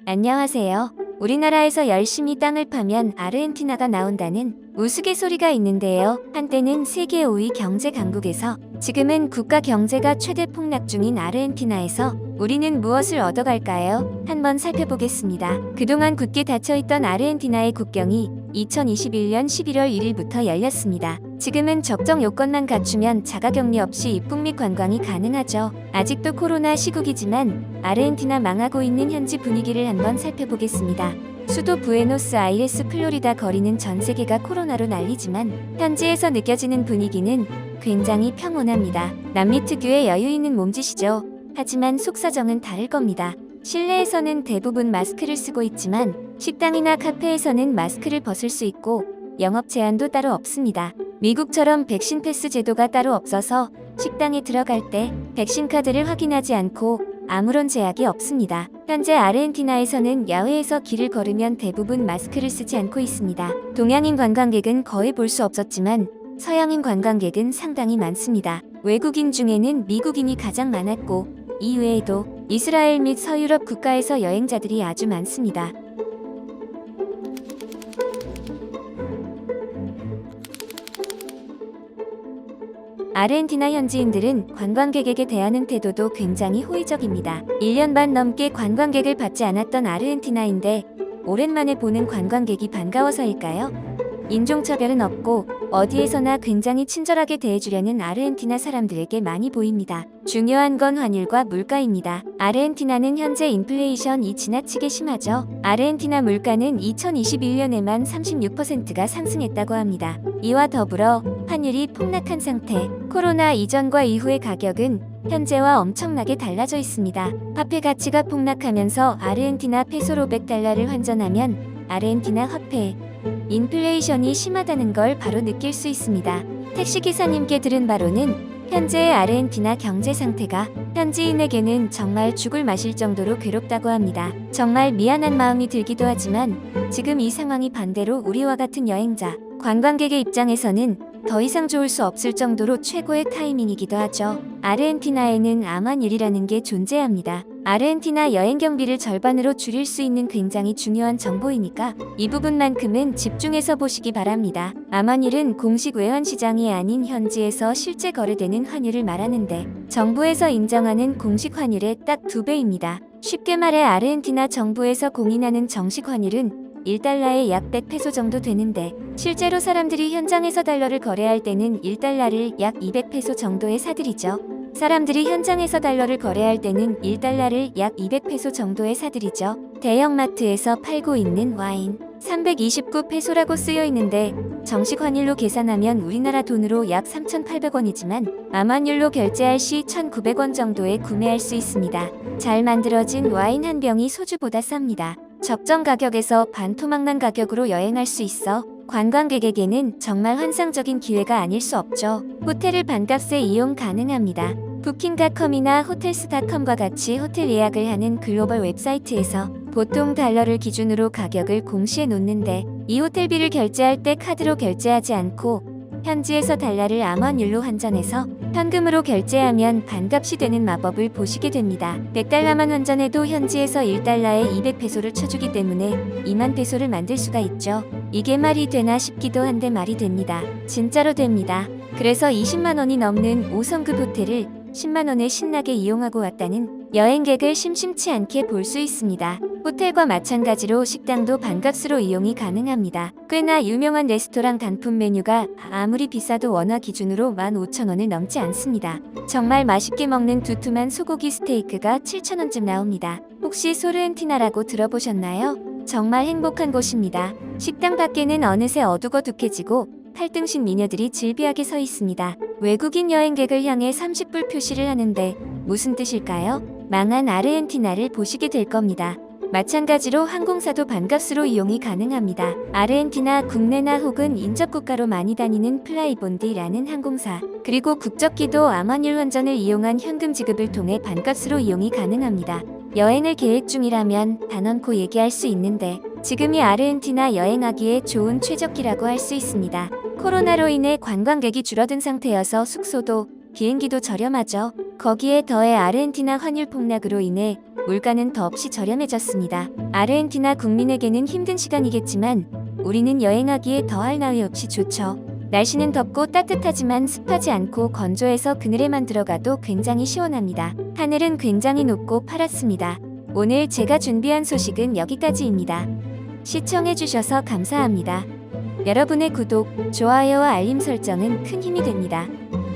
안녕하세요. 우리나라에서 열심히 땅을 파면 아르헨티나가 나온다는 우스갯소리가 있는데요. 한때는 세계 5위 경제 강국에서 지금은 국가 경제가 최대 폭락 중인 아르헨티나에서 우리는 무엇을 얻어갈까요? 한번 살펴보겠습니다. 그동안 굳게 닫혀있던 아르헨티나의 국경이 2021년 11월 1일부터 열렸습니다. 지금은 적정 요건만 갖추면 자가격리 없이 입국 및 관광이 가능하죠. 아직도 코로나 시국이지만 아르헨티나 망하고 있는 현지 분위기를 한번 살펴보겠습니다. 수도 부에노스아이레스 플로리다 거리는 전 세계가 코로나로 난리지만 현지에서 느껴지는 분위기는 굉장히 평온합니다. 남미 특유의 여유 있는 몸짓이죠. 하지만 속사정은 다를 겁니다. 실내에서는 대부분 마스크를 쓰고 있지만 식당이나 카페에서는 마스크를 벗을 수 있고 영업 제한도 따로 없습니다. 미국처럼 백신 패스 제도가 따로 없어서 식당에 들어갈 때 백신 카드를 확인하지 않고 아무런 제약이 없습니다. 현재 아르헨티나에서는 야외에서 길을 걸으면 대부분 마스크를 쓰지 않고 있습니다. 동양인 관광객은 거의 볼 수 없었지만 서양인 관광객은 상당히 많습니다. 외국인 중에는 미국인이 가장 많았고 이외에도 이스라엘 및 서유럽 국가에서 여행자들이 아주 많습니다. 아르헨티나 현지인들은 관광객에게 대하는 태도도 굉장히 호의적입니다. 1년 반 넘게 관광객을 받지 않았던 아르헨티나인데 오랜만에 보는 관광객이 반가워서일까요? 인종차별은 없고 어디에서나 굉장히 친절하게 대해주려는 아르헨티나 사람들에게 많이 보입니다. 중요한 건 환율과 물가입니다. 아르헨티나는 현재 인플레이션이 지나치게 심하죠. 아르헨티나 물가는 2021년에만 36%가 상승했다고 합니다. 이와 더불어 환율이 폭락한 상태, 코로나 이전과 이후의 가격은 현재와 엄청나게 달라져 있습니다. 화폐 가치가 폭락하면서 아르헨티나 페소로 100달러를 환전하면 아르헨티나 화폐 인플레이션이 심하다는 걸 바로 느낄 수 있습니다. 택시기사님께 들은 바로는 현재의 아르헨티나 경제 상태가 현지인에게는 정말 죽을 맛일 정도로 괴롭다고 합니다. 정말 미안한 마음이 들기도 하지만 지금 이 상황이 반대로 우리와 같은 여행자, 관광객의 입장에서는 더 이상 좋을 수 없을 정도로 최고의 타이밍이기도 하죠. 아르헨티나에는 암환율이라는 게 존재합니다. 아르헨티나 여행 경비를 절반으로 줄일 수 있는 굉장히 중요한 정보이니까 이 부분만큼은 집중해서 보시기 바랍니다. 암환율은 공식 외환 시장이 아닌 현지에서 실제 거래되는 환율을 말하는데 정부에서 인정하는 공식 환율의 딱 2배입니다. 쉽게 말해 아르헨티나 정부에서 공인하는 정식 환율은 1달러에 약 100페소 정도 되는데 실제로 사람들이 현장에서 달러를 거래할 때는 1달러를 약 200페소 정도에 사들이죠. 사람들이 현장에서 달러를 거래할 때는 1달러를 약 200페소 정도에 사들이죠. 대형마트에서 팔고 있는 와인 329페소라고 쓰여 있는데 정식 환율로 계산하면 우리나라 돈으로 약 3,800원이지만 암환율로 결제할 시 1,900원 정도에 구매할 수 있습니다. 잘 만들어진 와인 한 병이 소주보다 쌉니다. 적정 가격에서 반토막난 가격으로 여행할 수 있어 관광객에게는 정말 환상적인 기회가 아닐 수 없죠. 호텔을 반값에 이용 가능합니다. 부킹닷컴이나 호텔스닷컴과 같이 호텔 예약을 하는 글로벌 웹사이트에서 보통 달러를 기준으로 가격을 공시해 놓는데 이 호텔비를 결제할 때 카드로 결제하지 않고 현지에서 달러를 암환율로 환전해서 현금으로 결제하면 반값이 되는 마법을 보시게 됩니다. 100달러만 환전해도 현지에서 1달러에 200페소를 쳐주기 때문에 2만 페소를 만들 수가 있죠. 이게 말이 되나 싶기도 한데 말이 됩니다. 진짜로 됩니다. 그래서 20만 원이 넘는 5성급 호텔을 10만 원에 신나게 이용하고 왔다는 여행객을 심심치 않게 볼 수 있습니다. 호텔과 마찬가지로 식당도 반값으로 이용이 가능합니다. 꽤나 유명한 레스토랑 단품 메뉴가 아무리 비싸도 원화 기준으로 15,000원을 넘지 않습니다. 정말 맛있게 먹는 두툼한 소고기 스테이크가 7,000원쯤 나옵니다. 혹시 소르헨티나라고 들어보셨나요? 정말 행복한 곳입니다. 식당 밖에는 어느새 어둑어둑해지고 8등신 미녀들이 질비하게 서 있습니다. 외국인 여행객을 향해 30불 표시를 하는데 무슨 뜻일까요? 망한 아르헨티나를 보시게 될 겁니다. 마찬가지로 항공사도 반값으로 이용이 가능합니다. 아르헨티나 국내나 혹은 인접국가로 많이 다니는 플라이본디라는 항공사, 그리고 국적기도 암환율 환전을 이용한 현금 지급을 통해 반값으로 이용이 가능합니다. 여행을 계획 중이라면 단언코 얘기할 수 있는데 지금이 아르헨티나 여행하기에 좋은 최적기라고 할 수 있습니다. 코로나로 인해 관광객이 줄어든 상태여서 숙소도 비행기도 저렴하죠. 거기에 더해 아르헨티나 환율 폭락으로 인해 물가는 더없이 저렴해졌습니다. 아르헨티나 국민에게는 힘든 시간이겠지만 우리는 여행하기에 더할 나위 없이 좋죠. 날씨는 덥고 따뜻하지만 습하지 않고 건조해서 그늘에만 들어가도 굉장히 시원합니다. 하늘은 굉장히 높고 파랗습니다. 오늘 제가 준비한 소식은 여기까지입니다. 시청해주셔서 감사합니다. 여러분의 구독, 좋아요와 알림 설정은 큰 힘이 됩니다.